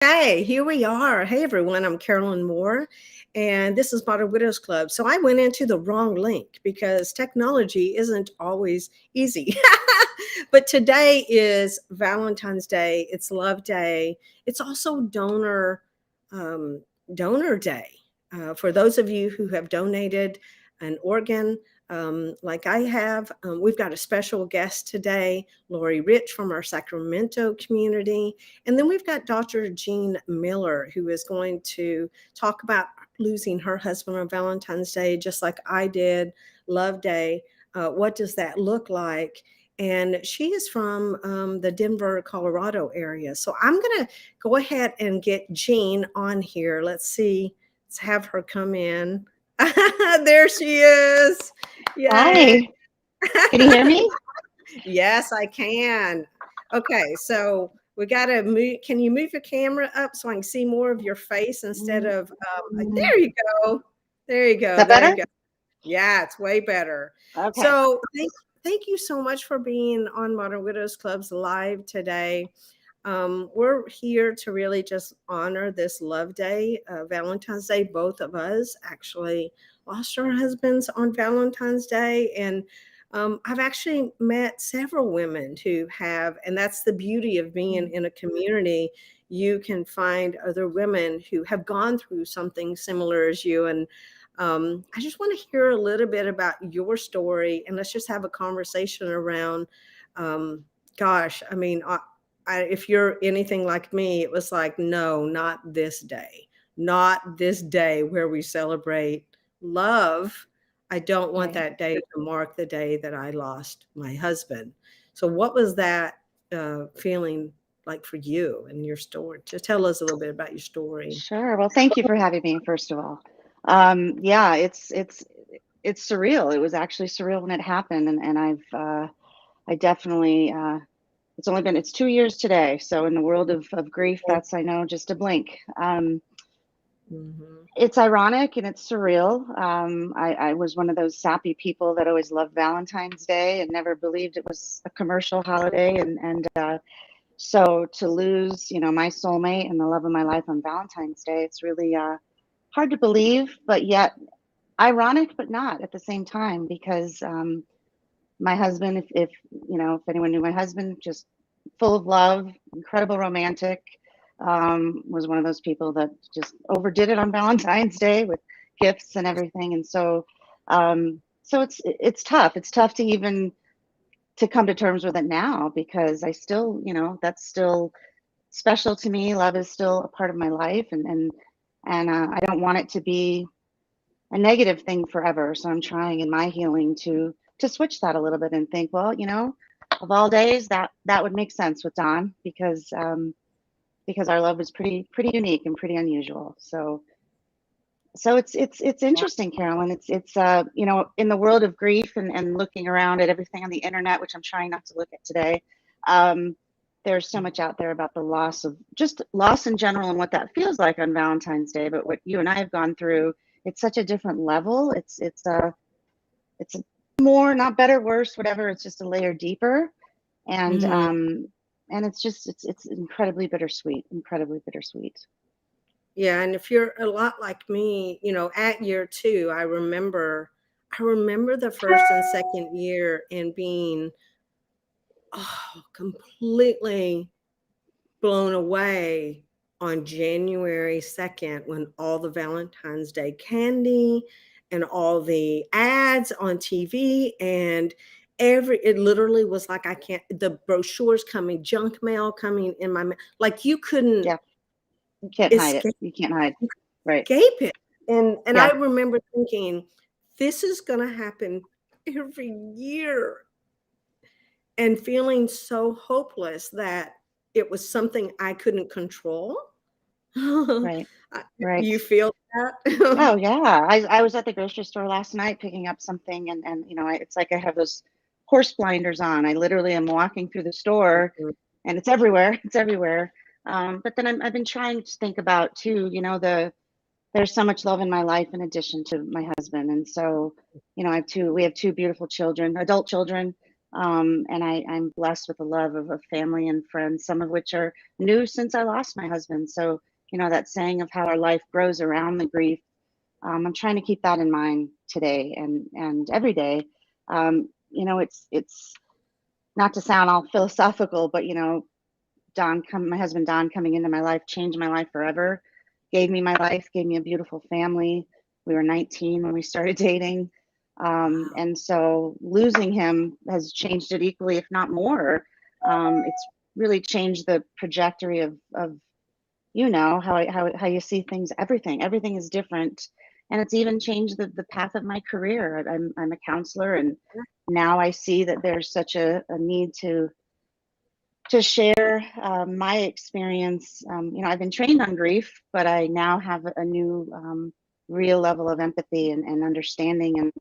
Hey, here we are. Hey, everyone. I'm Carolyn Moore, and this is Modern Widows Club. So I went into the wrong link because technology isn't always easy. But today is Valentine's Day. It's Love Day. It's also um, Donor Day. For those of you who have donated an organ, like I have, we've got a special guest today, Laurie Rich from our Sacramento community. And then we've got Dr. Jean Miller, who is going to talk about losing her husband on Valentine's Day, just like I did, Love Day. What does that look like? And she is from the Denver, Colorado area. So I'm going to go ahead and get Jean on here. Let's see. Let's have her come in. There she is. Yay. Hi, can you hear me? Yes, I can. Okay, so we got to move. Can you move your camera up so I can see more of your face instead Mm, of, mm. there you go. There you Is go. that There you better? go. Yeah, it's way better. Okay. So thank you so much for being on Modern Widows Club's live today. We're here to really just honor this Love Day, Valentine's Day. Both of us actually lost our husbands on Valentine's Day. And I've actually met several women who have, and that's the beauty of being in a community. You can find other women who have gone through something similar as you. And I just want to hear a little bit about your story, and let's just have a conversation around. Um, gosh, I mean, if you're anything like me, it was like, no, not this day, not this day where we celebrate love. I don't want Right. that day to mark the day that I lost my husband. So, what was that feeling like for you and your story? Just tell us a little bit about your story. Sure. Well, thank you for having me, first of all. Yeah, it's surreal. It was actually surreal when it happened, and I definitely it's 2 years today. So in the world of grief, that's I know just a blink. Mhm. It's ironic and it's surreal. I was one of those sappy people that always loved Valentine's Day and never believed it was a commercial holiday, and so to lose, my soulmate and the love of my life on Valentine's Day, it's really hard to believe, but yet ironic, but not at the same time, because my husband, if anyone knew my husband, just full of love, incredible romantic, was one of those people that just overdid it on Valentine's Day with gifts and everything, and so it's tough. It's tough to even to come to terms with it now because I still, that's still special to me. Love is still a part of my life, and I don't want it to be a negative thing forever. So I'm trying in my healing to switch that a little bit and think, well, of all days, that would make sense with Don because our love is pretty unique and pretty unusual. So it's interesting, Carolyn. It's in the world of grief and looking around at everything on the internet, which I'm trying not to look at today. Um, there's so much out there about the loss of just loss in general and what that feels like on Valentine's Day. But what you and I have gone through, it's such a different level. It's more, not better, worse, whatever. It's just a layer deeper, and Mhm. um, and it's incredibly bittersweet, incredibly bittersweet. Yeah, and if you're a lot like me, at year 2, I remember the first and second year and being, completely blown away on January 2nd when all the Valentine's Day candy and all the ads on TV and it literally was like I can't the brochures coming, junk mail coming in my like you couldn't Yeah, you can't hide it. escape You can't hide. Right. it. And I Yeah. remember thinking, this is gonna happen every year, and feeling so hopeless that it was something I couldn't control. Right. I Right. You feel that? Oh yeah. I was at the grocery store last night picking up something, and it's like I have those horse blinders on. I literally am walking through the store and it's everywhere. It's everywhere. But then I've been trying to think about too, there's so much love in my life in addition to my husband. And so, we have two beautiful children, adult children. And I'm blessed with the love of family and friends, some of which are new since I lost my husband. So, that saying of how our life grows around the grief, I'm trying to keep that in mind today and every day. It's not to sound all philosophical, but my husband Don coming into my life changed my life forever. Gave me my life, gave me a beautiful family. We were 19 when we started dating. Wow. And so losing him has changed it equally, if not more. It's really changed the trajectory of how you see things. Everything is different, and it's even changed the path of my career. I'm a counselor, and now I see that there's such a need to share my experience. I've been trained on grief, but I now have a new real level of empathy and understanding and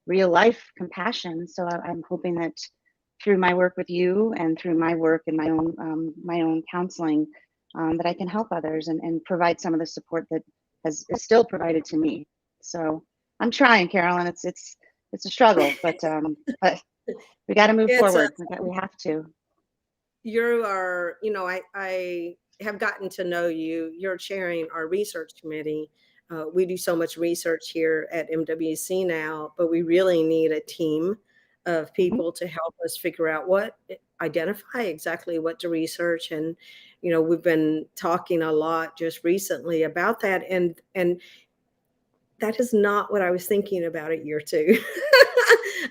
real life compassion. So I'm hoping that through my work with you and through my work and my own counseling, that I can help others and provide some of the support that is still provided to me. So I'm trying, Carolyn. It's a struggle, but we got to move It's a forward. We have to. you are, I have gotten to know you. You're chairing our research committee. We do so much research here at MWC now, but we really need a team of Mhm. people to help us figure out identify exactly what to research. And, we've been talking a lot just recently about that. And that is not what I was thinking about at year two.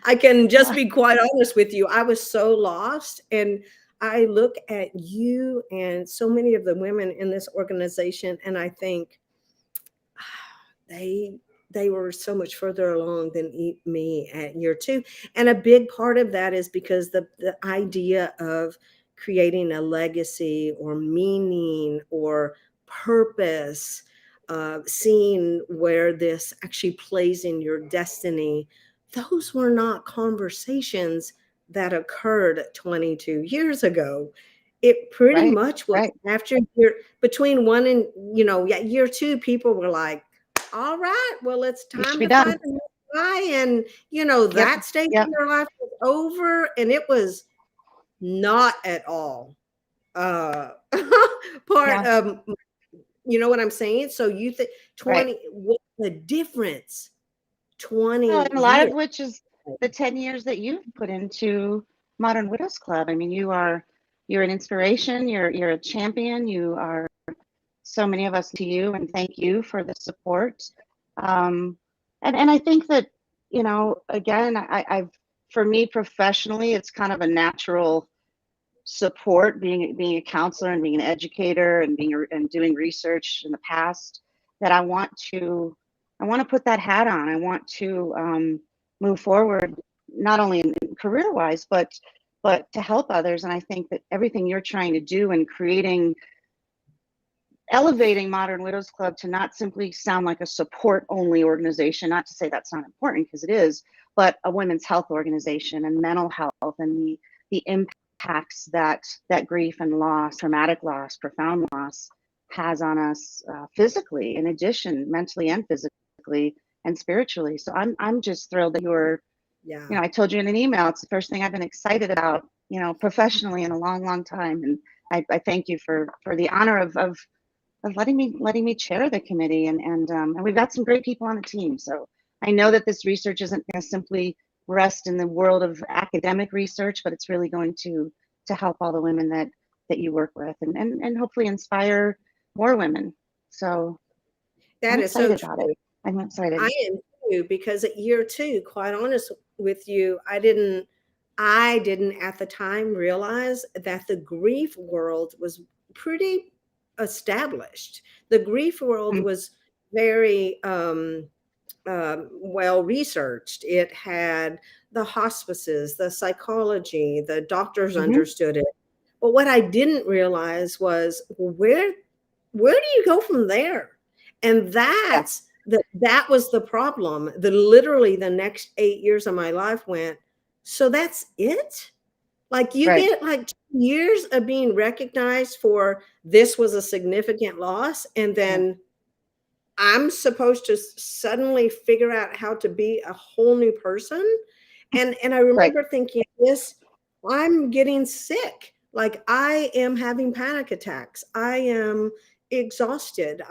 I can just Yeah. be quite honest with you. I was so lost. And I look at you and so many of the women in this organization, and I think they they were so much further along than me at year two. And a big part of that is because the idea of creating a legacy or meaning or purpose, seeing where this actually plays in your destiny, those were not conversations that occurred 22 years ago. It pretty Right. much was Right. after year between one and yeah, year two, people were like, all right, well, it's You should time be to find done. a new guy. And, Yep. that stage of Yep. their life was over. And it was not at all part Yeah. of, you know what I'm saying? So you think Right. 20, what the difference? Well, 20 and a lot of years. which is the 10 years that you've put into Modern Widows Club. I mean, you're an inspiration, you're a champion, you are so many of us to you, and thank you for the support. And I think that, again, I've for me professionally, it's kind of a natural support being a counselor and being an educator and and doing research in the past that I want to put that hat on. I want to move forward, not only in career wise, but to help others. And I think that everything you're trying to do in elevating Modern Widows Club to not simply sound like a support only organization, not to say that's not important because it is, but a women's health organization and mental health and the impacts that grief and loss, traumatic loss, profound loss has on us physically, in addition, mentally and physically and spiritually. So I'm just thrilled that Yeah. I told you in an email, it's the first thing I've been excited about, professionally in a long, long time. And I thank you for the honor of letting me chair the committee, and we've got some great people on the team. So I know that this research isn't going to simply rest in the world of academic research, but it's really going to help all the women that you work with, and hopefully inspire more women. So I'm That is so excited about it. true. I'm excited. I am too, because at year two, quite honest with you, I didn't at the time realize that the grief world was pretty established. The grief world Mm, was very well researched. It had the hospices, the psychology, the doctors mm-hmm. understood it. But what I didn't realize was, well, where do you go from there? And Yeah. that was the problem. Literally the next 8 years of my life went, so that's it? Like you Right. get like 2 years of being recognized for this was a significant loss, and Yeah. then I'm supposed to suddenly figure out how to be a whole new person. And I Right. remember thinking, this, I'm getting sick. Like I am having panic attacks. I am exhausted.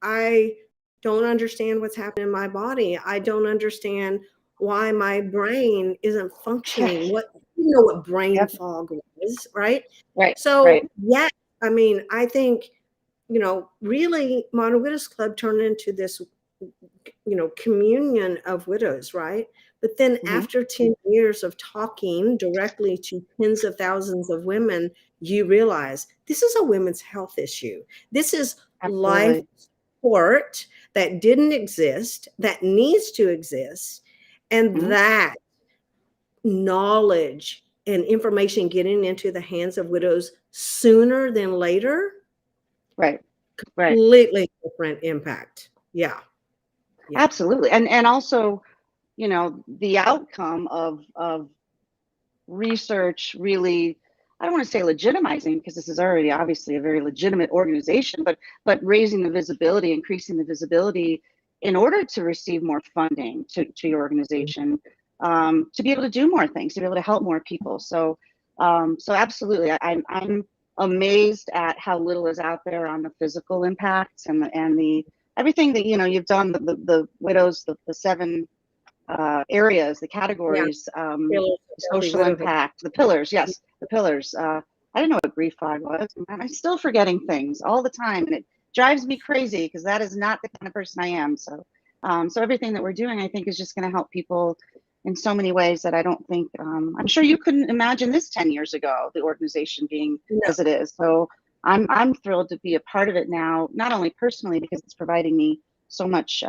I don't understand what's happening in my body. I don't understand why my brain isn't functioning. What brain Yep. fog is, right? Right. So Right. yeah, I mean, I think, really Modern Widows Club turned into this, communion of widows, right? But then Hmm. after 10 years of talking directly to tens of thousands of women, you realize this is a women's health issue. This is life Absolutely. support that didn't exist, that needs to exist, and Hmm. that knowledge and information getting into the hands of widows sooner than later, Right. Right. completely different impact. Yeah, yeah, Absolutely. And also, the outcome of research really, I don't want to say legitimizing, because this is already obviously a very legitimate organization, but raising the visibility, increasing the visibility in order to receive more funding to your organization, to be able to do more things, to be able to help more people. So absolutely, I'm amazed at how little is out there on the physical impacts and the everything that you've done, the widows, the seven areas, the yeah. categories, Pillars of the healthy social widowhood. impact, the pillars. Yes, the pillars. I didn't know what grief fog was. I'm still forgetting things all the time, and it drives me crazy because that is not the kind of person I am. So everything that we're doing, I think, is just going to help people in so many ways that I don't think. I'm sure you couldn't imagine this 10 years ago, the organization being No, as it is. So I'm thrilled to be a part of it now, not only personally because it's providing me so much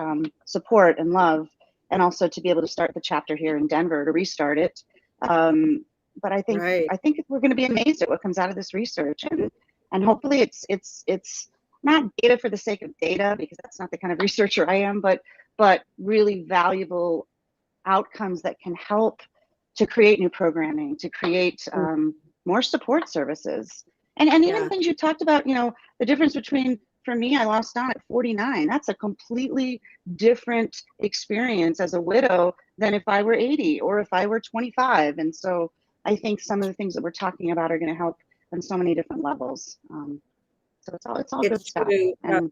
support and love, and also to be able to start the chapter here in Denver to restart it. Um, but right. I think we're going to be amazed at what comes out of this research, and hopefully it's not data for the sake of data, because that's not the kind of researcher I am, but really valuable outcomes that can help to create new programming, to create Mm, more support services, and even yeah, things you talked about. The difference between, for me, I lost Don at 49. That's a completely different experience as a widow than if I were 80 or if I were 25. And so I think some of the things that we're talking about are going to help on so many different levels. So it's all good it's stuff. true. And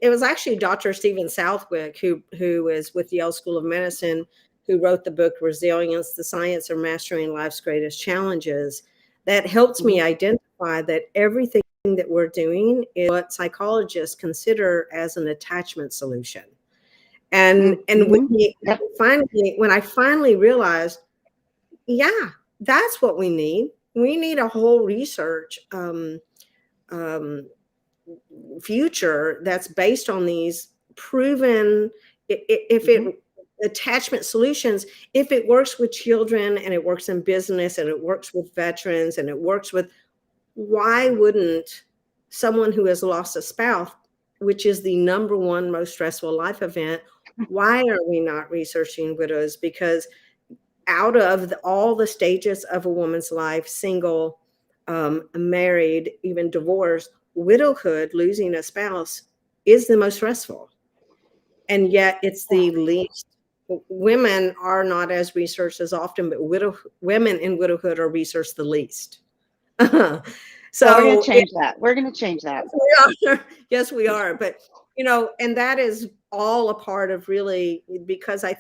It was actually Dr. Stephen Southwick, who is with Yale School of Medicine, who wrote the book Resilience: The Science of Mastering Life's Greatest Challenges, that helps me mhm, identify that everything that we're doing is what psychologists consider as an attachment solution. And mhm, yep, when I finally realized, yeah, that's what we need. We need a whole research um, future that's based on these proven, if mhm, it attachment solutions, if it works with children and it works in business and it works with veterans and it works with, why wouldn't someone who has lost a spouse, which is the number one most stressful life event, why are we not researching widows? Because out of all the stages of a woman's life, single, married, even divorced, widowhood, losing a spouse, is the most stressful. And yet it's yeah. the least. Women are not as researched as often, but women in widowhood are researched the least. Well, we're going to So change that. We're going to change that. we are. Yes, we are. But, and that is all a part of, really, because I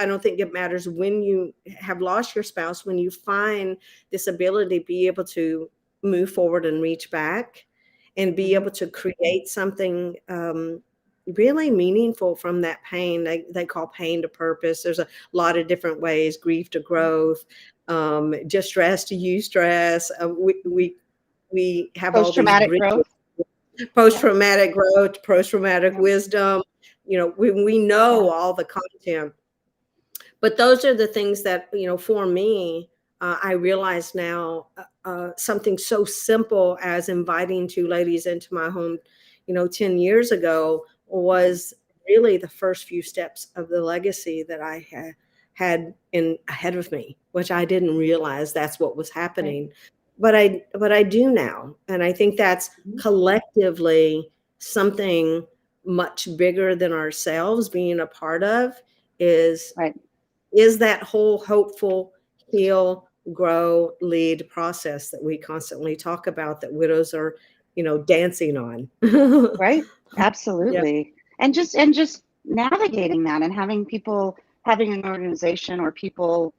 don't think it matters when you have lost your spouse, when you find this ability to be able to move forward and reach back and be Hmm. able to create something really meaningful from that pain. They call pain to purpose. There's a lot of different ways: grief to growth, distress to eustress. We have all Post these traumatic bridges: growth. post Yeah. traumatic growth, post traumatic Yeah. wisdom. We know Yeah. all the content, but those are the things that, for me, I realize now, something so simple as inviting two ladies into my home, 10 years ago, was really the first few steps of the legacy that I had in ahead of me, which I didn't realize that's what was Right. happening. But I do now. And I think that's Mhm. collectively something much bigger than ourselves being a part of, is Right. is that whole hopeful, heal, grow, lead process that we constantly talk about, that widows are, dancing on. Right. Yeah. Absolutely. And just navigating that and having people, having an organization or people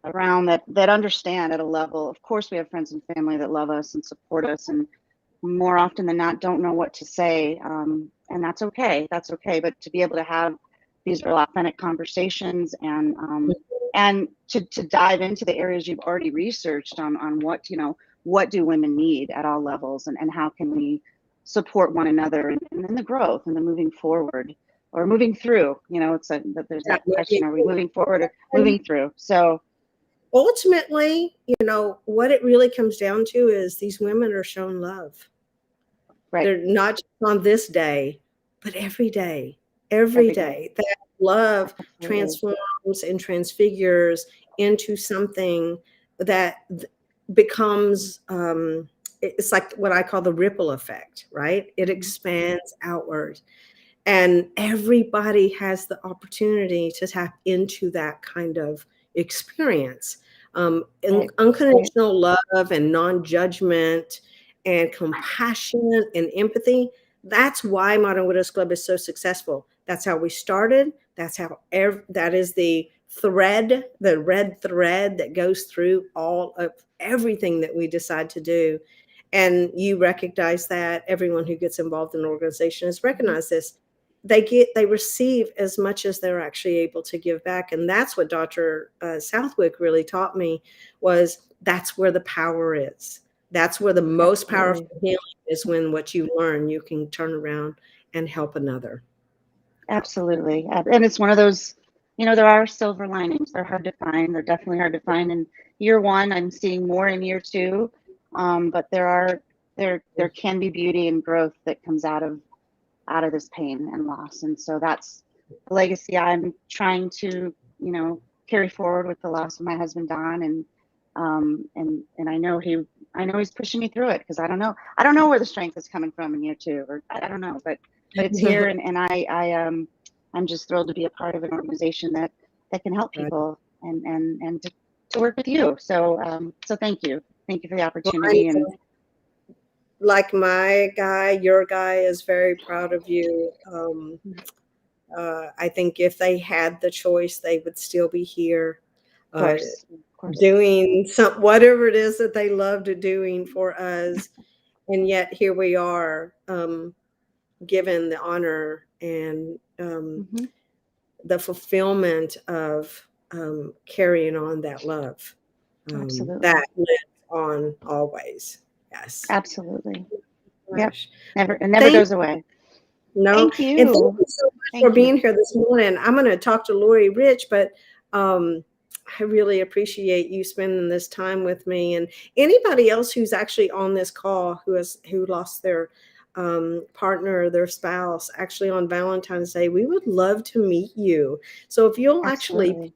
around that understand at a level. Of course, we have friends and family that love us and support us, and more often than not don't know what to say, and that's okay. That's okay. But to be able to have these real authentic conversations, and to dive into the areas you've already researched on what do women need at all levels, and how can we support one another, and in the growth and the moving forward or moving through. It's that there's Yeah, that question: are we moving forward or moving through? So ultimately, what it really comes down to is these women are shown love. right, They're not just on this day, but every day, every every day, day. That love absolutely, transforms and transfigures into something that becomes, it's like what I call the ripple effect, right? It mm-hmm. expands outward. And everybody has the opportunity to tap into that kind of experience. Right, right, Unconditional love and non-judgment and compassion and empathy. That's why Modern Widows Club is so successful. That's how we started. That's how that is the thread, the red thread that goes through all of everything that we decide to do. And you recognize that. Everyone who gets involved in an organization has mm-hmm. recognized this. They receive as much as they're actually able to give back. And that's what Dr. Southwick really taught me, was that's where the power is. That's where the most powerful Absolutely. healing is, when what you learn, you can turn around and help another. Absolutely. And it's one of those, there are silver linings. They're hard to find. They're definitely hard to find in year one. I'm seeing more in year two. But there can be beauty and growth that comes out of this pain and loss. And so that's the legacy I'm trying to, carry forward with the loss of my husband Don. And I know he's pushing me through it, because I don't know where the strength is coming from in year two, or I don't know, but it's here, and I'm just thrilled to be a part of an organization that can help Right. people, and to work with you. So thank you for the Well, I opportunity. And know, like my guy, your guy is very proud of you. I think if they had the choice, they would still be here, uh, of course, doing whatever it is that they loved doing for us. And yet here we are, given the honor and hmm the fulfillment of carrying on that love, absolutely, that lives on always. Yes. absolutely, yep, Gosh. it never Thank goes away. No, Thank and thank you, you so much for thank you. being here this morning. I'm going to talk to Laurie Rich, but um, I really appreciate you spending this time with me. And anybody else who's actually on this call who lost their partner, their spouse, actually on Valentine's Day, we would love to meet you. So if you'll actually Absolutely,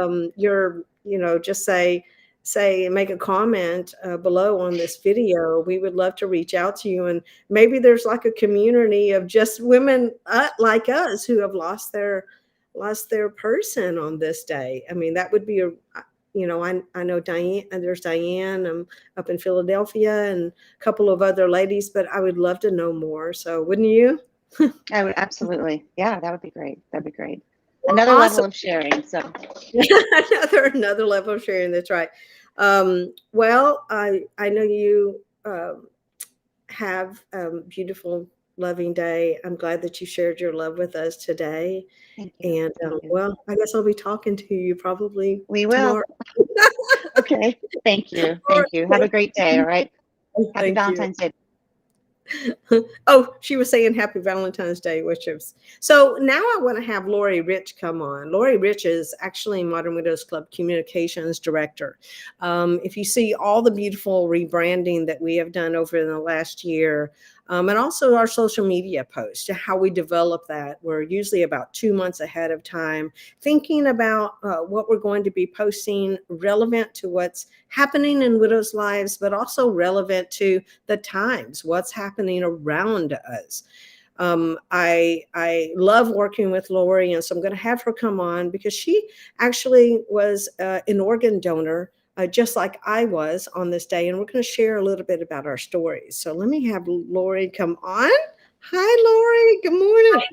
put your, just make a comment below on this video, we would love to reach out to you. And maybe there's like a community of just women like us who have lost their person on this day. I mean, that would be I know Diane, and there's Diane up in Philadelphia, and a couple of other ladies, but I would love to know more. So wouldn't you? I would absolutely, yeah, that would be great. That'd be great. Well, Another level awesome. of sharing. So another level of sharing. That's right. Well, I know you have a beautiful, loving day. I'm glad that you shared your love with us today. thank you, And thank you. well, I guess I'll be talking to you probably We will. tomorrow. Okay. Thank you. All Thank you. Have a great day. All right. right. Happy Thank you. Valentine's Day. Oh, she was saying happy Valentine's Day, which is so now I want to have Laurie Rich come on. Laurie Rich is actually Modern Widows Club Communications Director. If you see all the beautiful rebranding that we have done over the last year, and also our social media posts, how we develop that, we're usually about 2 months ahead of time, thinking about what we're going to be posting relevant to what's happening in widows' lives, but also relevant to the times, what's happening around us. I love working with Laurie, and so I'm going to have her come on because she actually was an organ donor, just like I was on this day, and we're going to share a little bit about our stories. So let me have Laurie come on. Hi, Laurie. Good morning. Hi,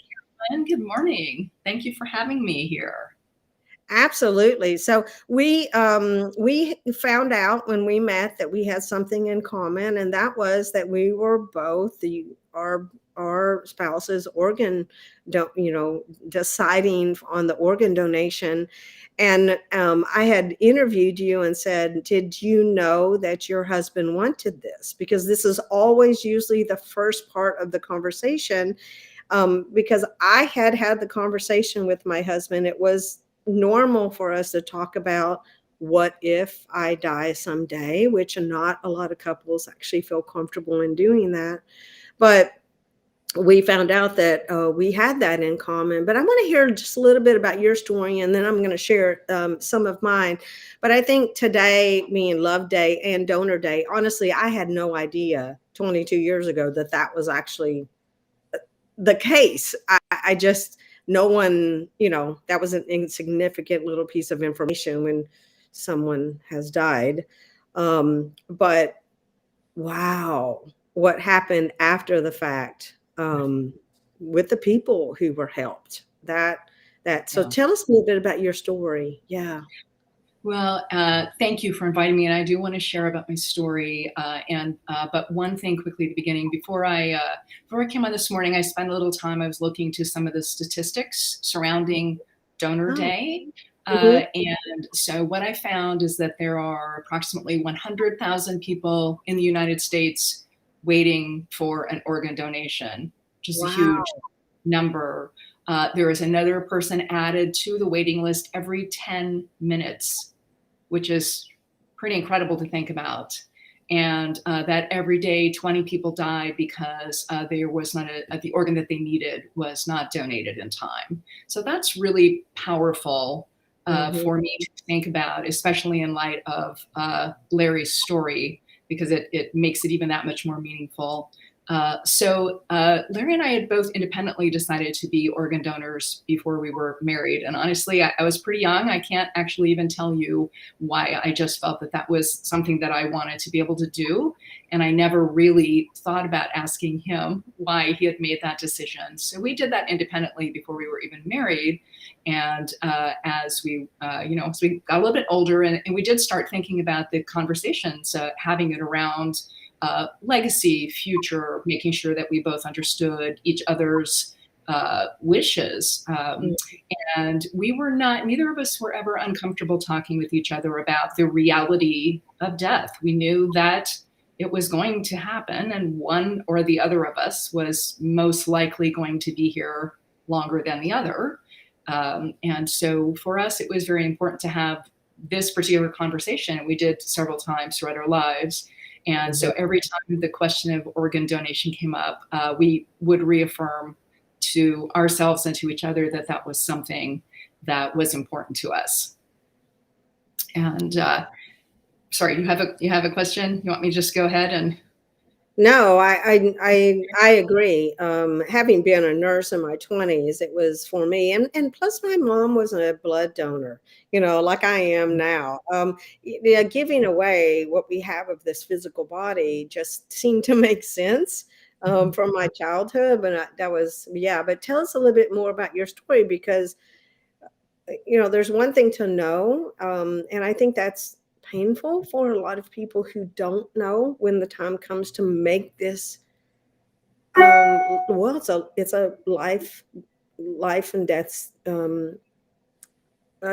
Carolyn. Good morning. Thank you for having me here. Absolutely. So we found out when we met that we had something in common, and that was that we were both our spouses organ don't deciding on the organ donation. And I had interviewed you and said, did you know that your husband wanted this? Because this is always usually the first part of the conversation. Because I had the conversation with my husband. It was normal for us to talk about what if I die someday, which not a lot of couples actually feel comfortable in doing that. But we found out that we had that in common. But I want to hear just a little bit about your story, and then I'm going to share some of mine. But I think today, being Love Day and Donor Day, honestly, I had no idea 22 years ago that that was actually the case. I just, no one, that was an insignificant little piece of information when someone has died. But wow, what happened after the fact, with the people who were helped. So Yeah. tell us a little bit about your story. Yeah. Well, thank you for inviting me, and I do want to share about my story. But one thing quickly at the beginning, before I came on this morning, I spent a little time. I was looking to some of the statistics surrounding Donor Oh. Day, Mhm. and so what I found is that there are approximately 100,000 people in the United States waiting for an organ donation, which is a Wow. huge number. There is another person added to the waiting list every 10 minutes, which is pretty incredible to think about. And that every day 20 people die because there was not the organ that they needed was not donated in time. So that's really powerful Mhm. for me to think about, especially in light of Larry's story, because it makes it even that much more meaningful. Larry and I had both independently decided to be organ donors before we were married. And honestly, I was pretty young. I can't actually even tell you why. I just felt that that was something that I wanted to be able to do. And I never really thought about asking him why he had made that decision. So we did that independently before we were even married. And as we got a little bit older, and we did start thinking about the conversations, having it around legacy, future, making sure that we both understood each other's wishes. And neither of us were ever uncomfortable talking with each other about the reality of death. We knew that it was going to happen, and one or the other of us was most likely going to be here longer than the other. And so for us, it was very important to have this particular conversation. And we did several times throughout our lives. And so every time the question of organ donation came up, we would reaffirm to ourselves and to each other that that was something that was important to us. And sorry, you have a question? You want me to just go ahead and? No, I agree. Having been a nurse in my 20s, it was for me, and plus my mom was a blood donor, like I am now. Yeah, giving away what we have of this physical body just seemed to make sense from my childhood. But that was, yeah. But tell us a little bit more about your story, because there's one thing to know, and I think that's painful for a lot of people who don't know when the time comes to make this. Well, it's a life and death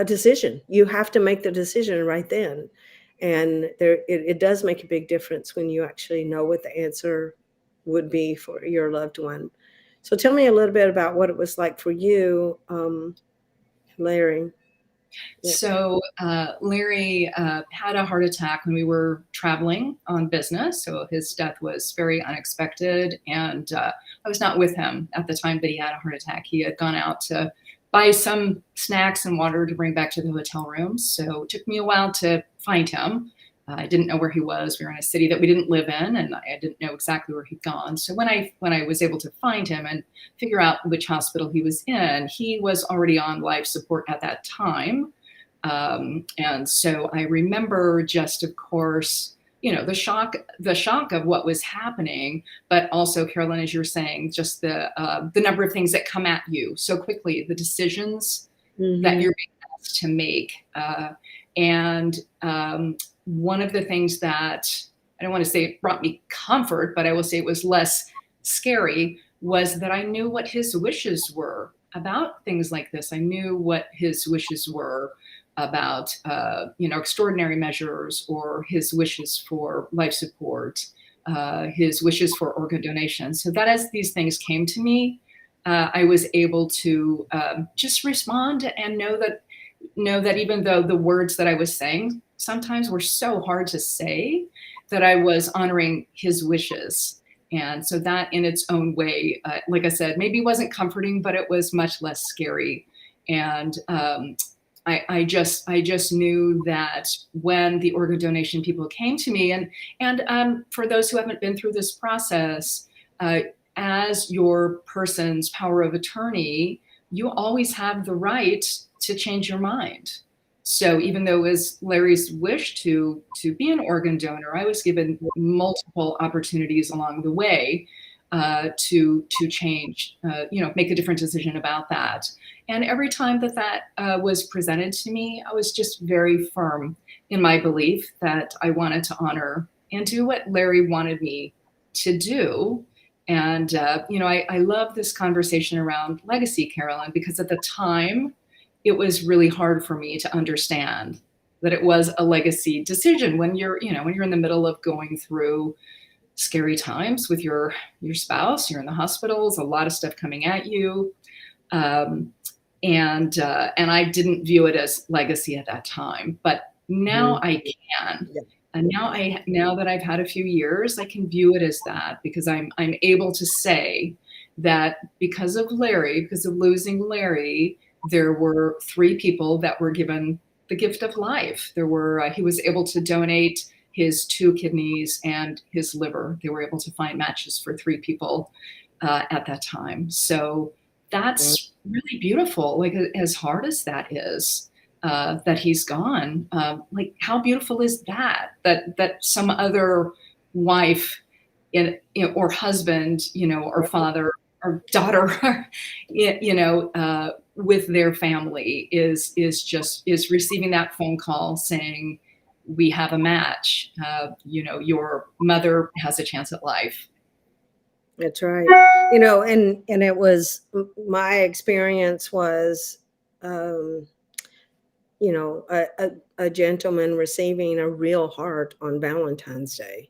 decision. You have to make the decision right then, and it does make a big difference when you actually know what the answer would be for your loved one. So tell me a little bit about what it was like for you, Larry. Yeah. So Larry had a heart attack when we were traveling on business. So his death was very unexpected. And I was not with him at the time that he had a heart attack. He had gone out to buy some snacks and water to bring back to the hotel room. So it took me a while to find him. I didn't know where he was. We were in a city that we didn't live in, and I didn't know exactly where he'd gone. So when I was able to find him and figure out which hospital he was in, he was already on life support at that time. And so I remember just, of course, the shock of what was happening, but also, Carolyn, as you're saying, just the number of things that come at you so quickly, the decisions that you're being asked to make. And one of the things that, I don't want to say it brought me comfort, but I will say it was less scary, was that I knew what his wishes were about things like this. I knew what his wishes were about, extraordinary measures, or his wishes for life support, his wishes for organ donation. So that as these things came to me, I was able to just respond and know that even though the words that I was saying sometimes were so hard to say, that I was honoring his wishes. And so that in its own way, like I said, maybe wasn't comforting, but it was much less scary. And I just knew that when the organ donation people came to me, and for those who haven't been through this process, as your person's power of attorney, you always have the right to change your mind. So even though it was Larry's wish to be an organ donor, I was given multiple opportunities along the way to change, make a different decision about that. And every time that was presented to me, I was just very firm in my belief that I wanted to honor and do what Larry wanted me to do. And, I love this conversation around legacy, Carolyn, because at the time, it was really hard for me to understand that it was a legacy decision when you're in the middle of going through scary times with your spouse, you're in the hospitals, a lot of stuff coming at you. And I didn't view it as legacy at that time, but now I can. Yeah. And now that I've had a few years, I can view it as that, because I'm able to say that because of losing Larry, there were 3 people that were given the gift of life. He was able to donate his 2 kidneys and his liver. They were able to find matches for 3 people at that time. So that's really beautiful. Like, as hard as that is, that he's gone. Like, how beautiful is that? That some other wife, or husband, or father or daughter, with their family is receiving that phone call saying, we have a match. Your mother has a chance at life. That's right. And it was, my experience was, a gentleman receiving a real heart on Valentine's Day.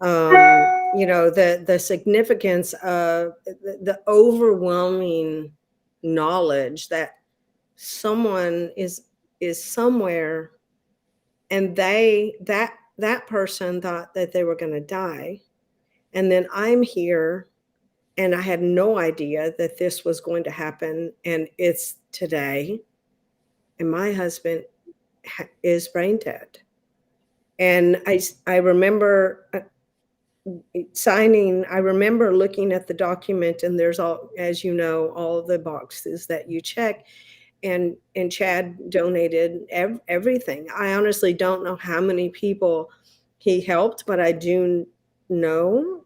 The significance of the overwhelming knowledge that someone is somewhere, and that person thought that they were going to die, and then I'm here, and I had no idea that this was going to happen, and it's today, and my husband is brain dead. And I remember signing. I remember looking at the document, and there's all, as you know, all the boxes that you check, and Chad donated everything. I honestly don't know how many people he helped, but I do know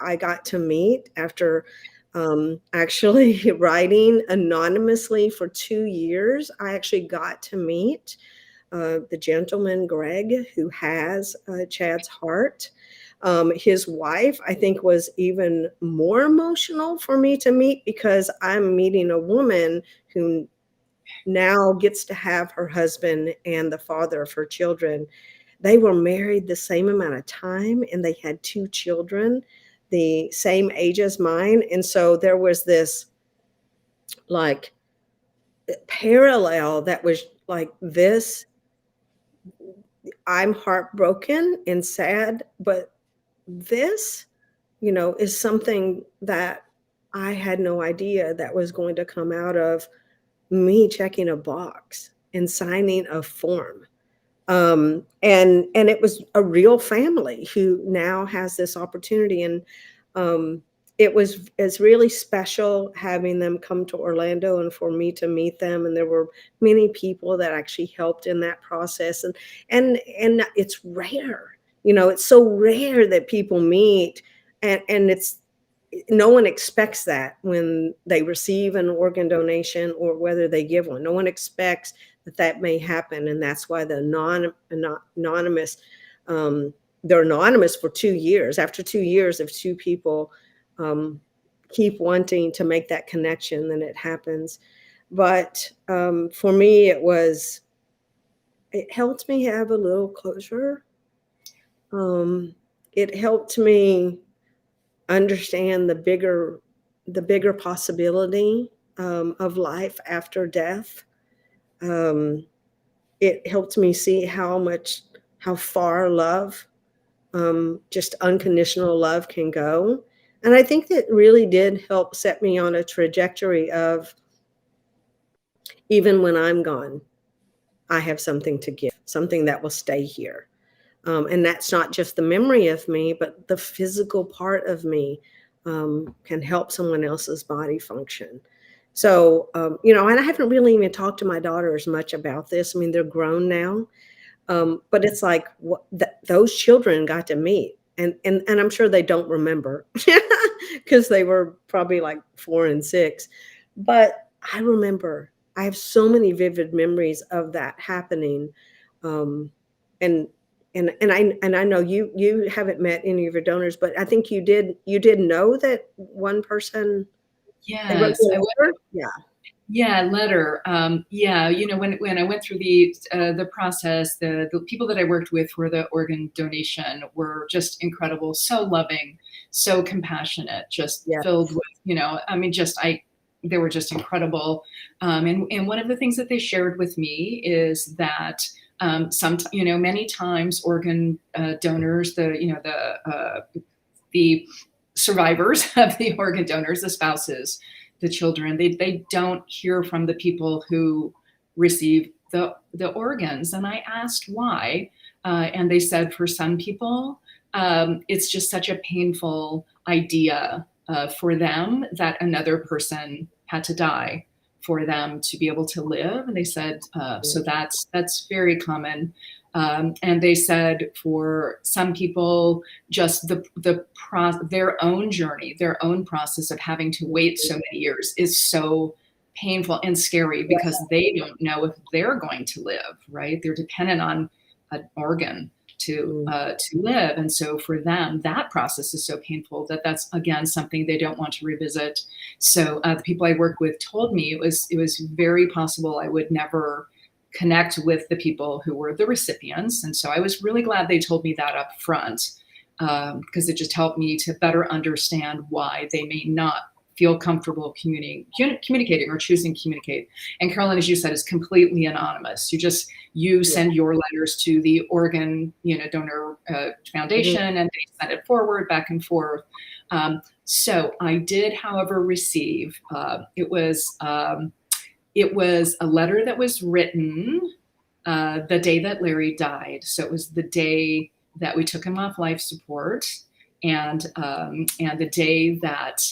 I got to meet, after actually writing anonymously for 2 years. I actually got to meet the gentleman, Greg, who has Chad's heart. His wife, I think, was even more emotional for me to meet, because I'm meeting a woman who now gets to have her husband and the father of her children. They were married the same amount of time, and they had 2 children the same age as mine. And so there was this, like, parallel that was like this. I'm heartbroken and sad, but this, is something that I had no idea that was going to come out of me checking a box and signing a form. And it was a real family who now has this opportunity. And um, it's really special having them come to Orlando and for me to meet them. And there were many people that actually helped in that process. And it's rare, it's so rare that people meet, and it's no one expects that when they receive an organ donation or whether they give one. No one expects that may happen, and that's why the anonymous, they're anonymous for 2 years. After 2 years, if two people keep wanting to make that connection, then it happens. But for me, it helped me have a little closure. It helped me understand the bigger possibility of life after death. Um, it helped me see how far love, just unconditional love, can go. And I think that really did help set me on a trajectory of, even when I'm gone, I have something to give, something that will stay here. And that's not just the memory of me, but the physical part of me can help someone else's body function. So, and I haven't really even talked to my daughters much about this. I mean, they're grown now, but it's like those children got to meet, and I'm sure they don't remember because they were probably like 4 and 6. But I remember. I have so many vivid memories of that happening, um, and and I know you haven't met any of your donors, but I think you did know that one person, they wrote Yes, you I a would. letter? Yeah. Yeah, letter. Yeah, when I went through the process, the people that I worked with for the organ donation were just incredible, so loving, so compassionate, just filled Yes. with, I mean, they were just incredible. And one of the things that they shared with me is that many times organ donors, the survivors of the organ donors, the spouses, the children, they don't hear from the people who receive the organs. And I asked why, and they said for some people, it's just such a painful idea for them that another person had to die for them to be able to live. And they said, so that's very common. And they said for some people, just their own journey, their own process of having to wait so many years is so painful and scary because they don't know if they're going to live, right? They're dependent on an organ to live. And so for them, that process is so painful that's again something they don't want to revisit. So the people I work with told me it was very possible I would never connect with the people who were the recipients. And so I was really glad they told me that up front, because it just helped me to better understand why they may not feel comfortable communicating or choosing to communicate. And Carolyn, as you said, is completely anonymous. You send your letters to the organ donor foundation, and they send it forward back and forth. So I did, however, receive it was a letter that was written the day that Larry died. So it was the day that we took him off life support, and the day that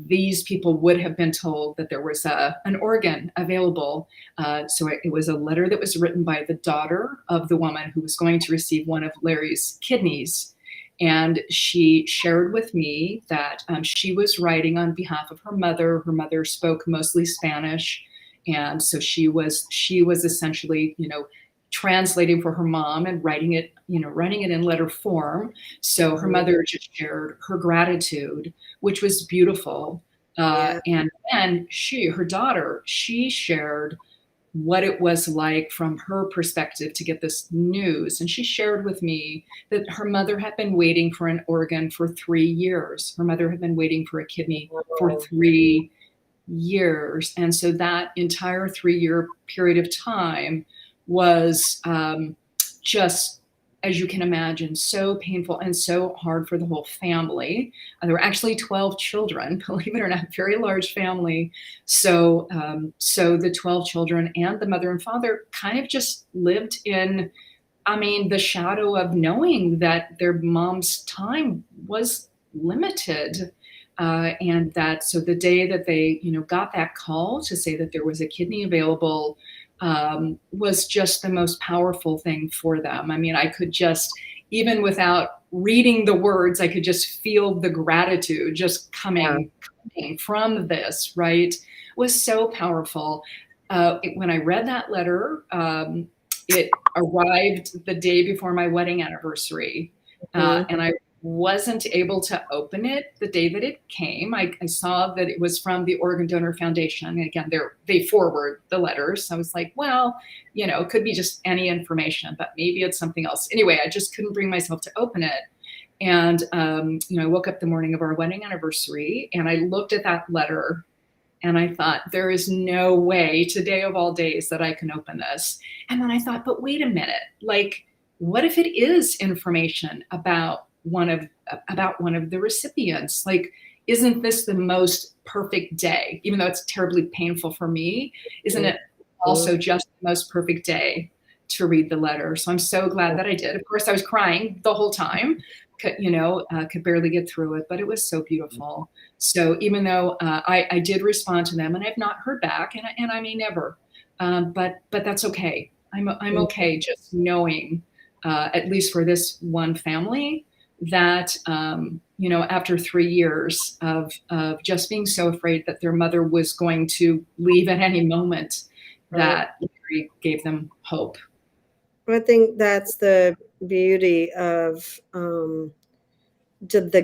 these people would have been told that there was an organ available. So it was a letter that was written by the daughter of the woman who was going to receive one of Larry's kidneys. And she shared with me that she was writing on behalf of her mother. Her mother spoke mostly Spanish. And so she was essentially, translating for her mom and writing it in letter form. So her mother just shared her gratitude, which was beautiful. And then her daughter, she shared what it was like from her perspective to get this news. And she shared with me that her mother had been waiting for an organ for 3 years. Her mother had been waiting for a kidney for 3 years. And so that entire 3-year period of time was just as you can imagine, so painful and so hard for the whole family. There were actually 12 children, believe it or not, very large family. So, so the 12 children and the mother and father kind of just lived in, I mean, the shadow of knowing that their mom's time was limited. And that, so the day that they, got that call to say that there was a kidney available, was just the most powerful thing for them. I mean, I could just, even without reading the words, I could just feel the gratitude just coming from this, right? It was so powerful. When I read that letter, it arrived the day before my wedding anniversary, and I wasn't able to open it the day that it came. I saw that it was from the Organ Donor Foundation. And again, they forward the letters. So I was like, well, it could be just any information, but maybe it's something else. Anyway, I just couldn't bring myself to open it. And, I woke up the morning of our wedding anniversary and I looked at that letter and I thought, there is no way today of all days that I can open this. And then I thought, but wait a minute, like, what if it is information about one of the recipients? Like, isn't this the most perfect day? Even though it's terribly painful for me, isn't it also just the most perfect day to read the letter? So I'm so glad that I did. Of course, I was crying the whole time, could barely get through it, but it was so beautiful. So even though I did respond to them and I've not heard back, and I may never, but that's okay. I'm okay just knowing, at least for this one family, that after 3 years of just being so afraid that their mother was going to leave at any moment, that Laurie gave them hope. I think that's the beauty of the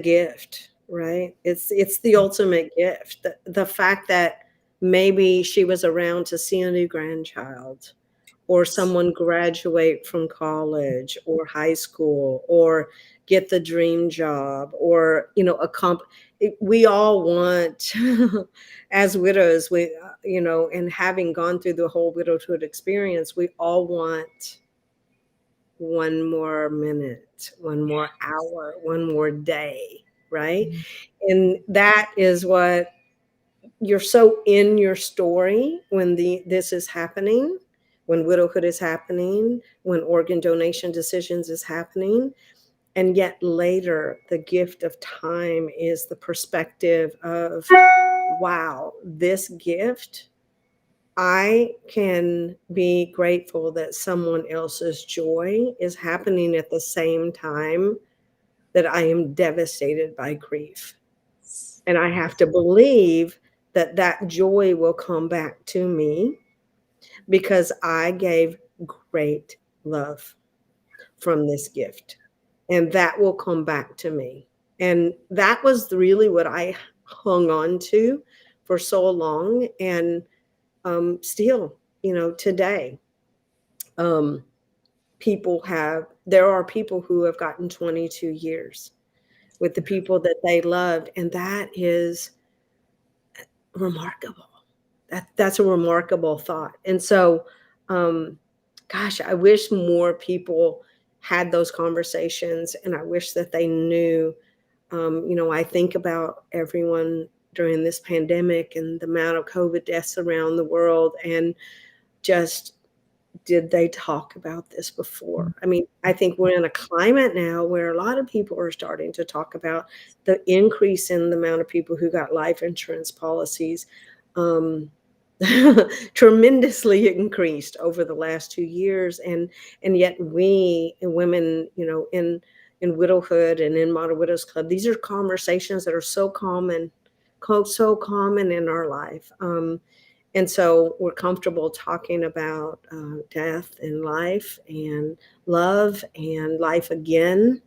gift, right? It's the ultimate gift. The fact that maybe she was around to see a new grandchild, or someone graduate from college or high school, or get the dream job, or we all want as widows, and having gone through the whole widowhood experience, we all want one more minute, one more hour, one more day, right? And that is what, you're so in your story when this is happening, when widowhood is happening, when organ donation decisions is happening. And yet later, the gift of time is the perspective of, wow, this gift, I can be grateful that someone else's joy is happening at the same time that I am devastated by grief. And I have to believe that that joy will come back to me because I gave great love from this gift. And that will come back to me. And that was really what I hung on to for so long. And still, today, there are people who have gotten 22 years with the people that they loved. And that is remarkable. That's a remarkable thought. And so, gosh, I wish more people had those conversations, and I wish that they knew. I think about everyone during this pandemic and the amount of COVID deaths around the world, and just, did they talk about this before? I mean, I think we're in a climate now where a lot of people are starting to talk about the increase in the amount of people who got life insurance policies, tremendously increased over the last 2 years. And yet we women, in widowhood and in Modern Widows Club, these are conversations that are so common in our life. And so we're comfortable talking about death and life and love and life again,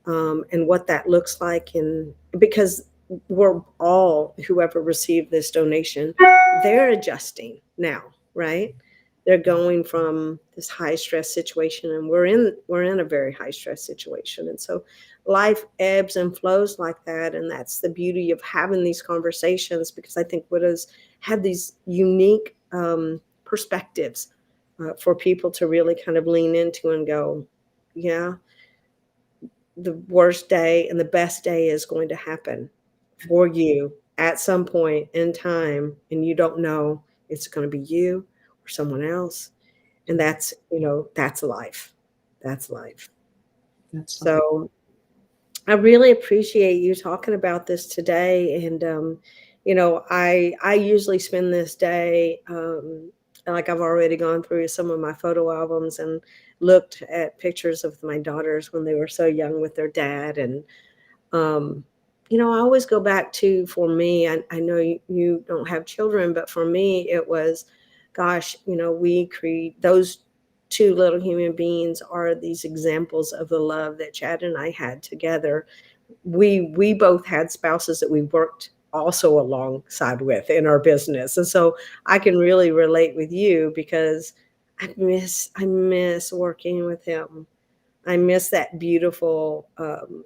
and what that looks like. And because we're all, whoever received this donation, they're adjusting now, right? They're going from this high stress situation, and we're in a very high stress situation. And so life ebbs and flows like that. And that's the beauty of having these conversations, because I think widows have these unique perspectives for people to really kind of lean into and go, yeah, the worst day and the best day is going to happen for you at some point in time, and you don't know it's going to be you or someone else. And that's, that's life. That's life. That's life. So I really appreciate you talking about this today. And, I usually spend this day, like I've already gone through some of my photo albums and looked at pictures of my daughters when they were so young with their dad. And, um, I always go back to, for me, I know you don't have children, but for me, it was, gosh, we create those two little human beings are these examples of the love that Chad and I had together. We both had spouses that we worked also alongside with in our business. And so I can really relate with you because I miss working with him. I miss that beautiful um,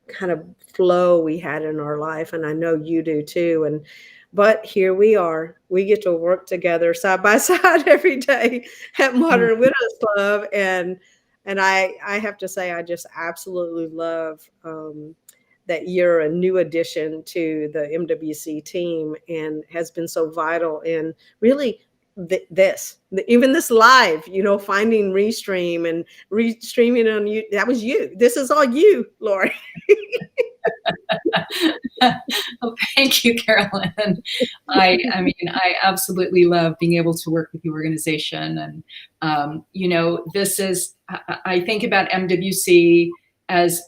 kind of flow we had in our life, and I know you do too. And but here we are. We get to work together side by side every day at Mm. Modern Widows Club, and I have to say I just absolutely love that you're a new addition to the MWC team and has been so vital in really even this live, finding Restream and restreaming on you. That was you. This is all you, Laurie. Oh, thank you, Carolyn. I mean, I absolutely love being able to work with the organization. And, this is, I think about MWC as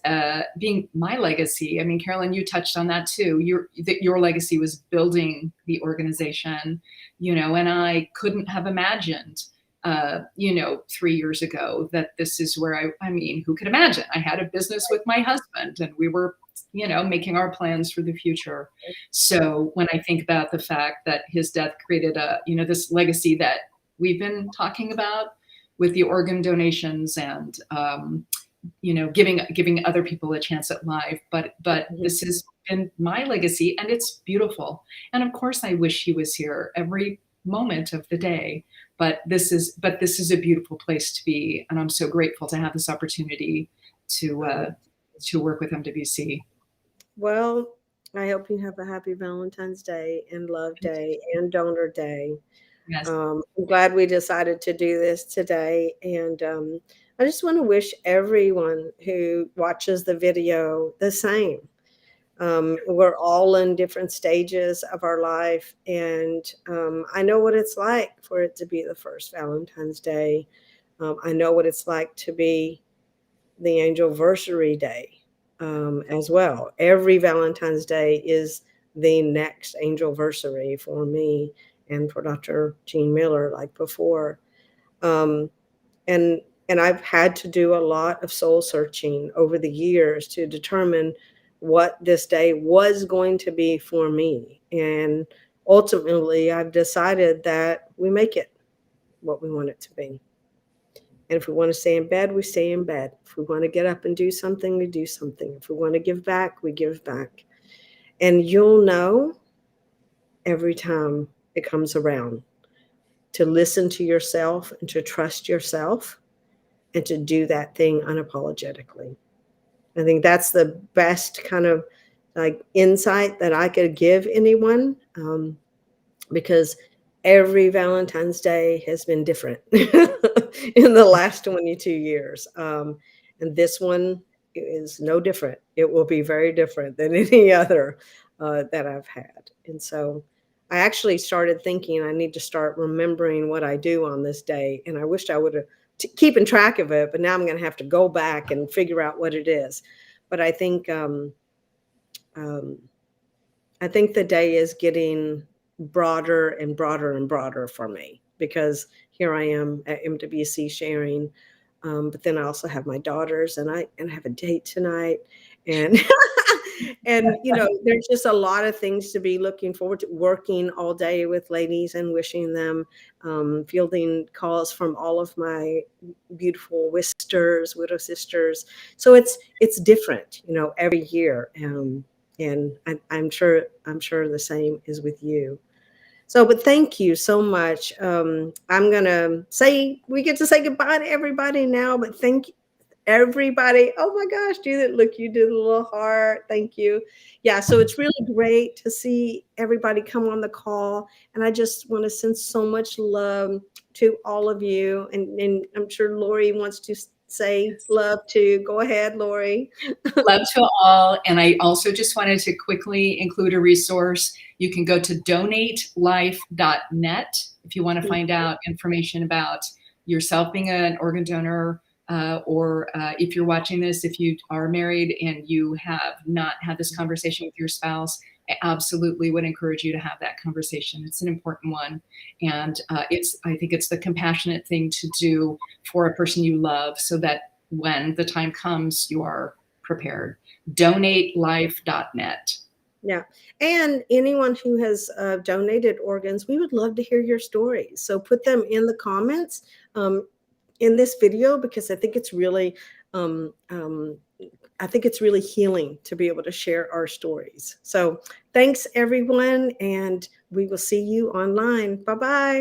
being my legacy. I mean, Carolyn, you touched on that too. Your legacy was building the organization, and I couldn't have imagined 3 years ago that this is where I mean, who could imagine? I had a business with my husband and we were, making our plans for the future. So when I think about the fact that his death created this legacy that we've been talking about with the organ donations and, giving other people a chance at life, but this has been my legacy and it's beautiful. And of course I wish he was here every moment of the day, but this is a beautiful place to be. And I'm so grateful to have this opportunity to work with MWC. Well, I hope you have a happy Valentine's Day and Love Day and Donor Day. Yes. I'm glad we decided to do this today. And I just want to wish everyone who watches the video the same. We're all in different stages of our life. And I know what it's like for it to be the first Valentine's Day. I know what it's like to be the Angelversary Day as well. Every Valentine's Day is the next Angelversary for me and for Dr. Jean Miller, like before. Um, and I've had to do a lot of soul searching over the years to determine what this day was going to be for me. And ultimately, I've decided that we make it what we want it to be. And if we want to stay in bed, we stay in bed. If we want to get up and do something, we do something. If we want to give back, we give back. And you'll know every time it comes around to listen to yourself and to trust yourself and to do that thing unapologetically. I think that's the best kind of like insight that I could give anyone, because every Valentine's Day has been different in the last 22 years. And this one is no different. It will be very different than any other that I've had. And so I actually started thinking I need to start remembering what I do on this day. And I wished I would have keeping track of it, but now I'm going to have to go back and figure out what it is. But um, I think the day is getting broader and broader and broader for me because here I am at MWC sharing, but then I also have my daughters and I have a date tonight, and and there's just a lot of things to be looking forward to. Working all day with ladies and wishing them, fielding calls from all of my beautiful widow sisters. So it's different, every year. And I'm sure the same is with you. So, but thank you so much. I'm gonna say we get to say goodbye to everybody now, but Everybody, oh my gosh, Judith, look, you did a little heart. Thank you. Yeah, so it's really great to see everybody come on the call. And I just want to send so much love to all of you. And I'm sure Laurie wants to say love too. Go ahead, Laurie. Love to all. And I also just wanted to quickly include a resource. You can go to donatelife.net if you want to find out information about yourself being an organ donor, or if you're watching this, if you are married and you have not had this conversation with your spouse, I absolutely would encourage you to have that conversation. It's an important one. And I think it's the compassionate thing to do for a person you love so that when the time comes, you are prepared. Donatelife.net. Yeah. And anyone who has donated organs, we would love to hear your stories. So put them in the comments in this video, because I think it's really, healing to be able to share our stories. So thanks, everyone. And we will see you online. Bye-bye.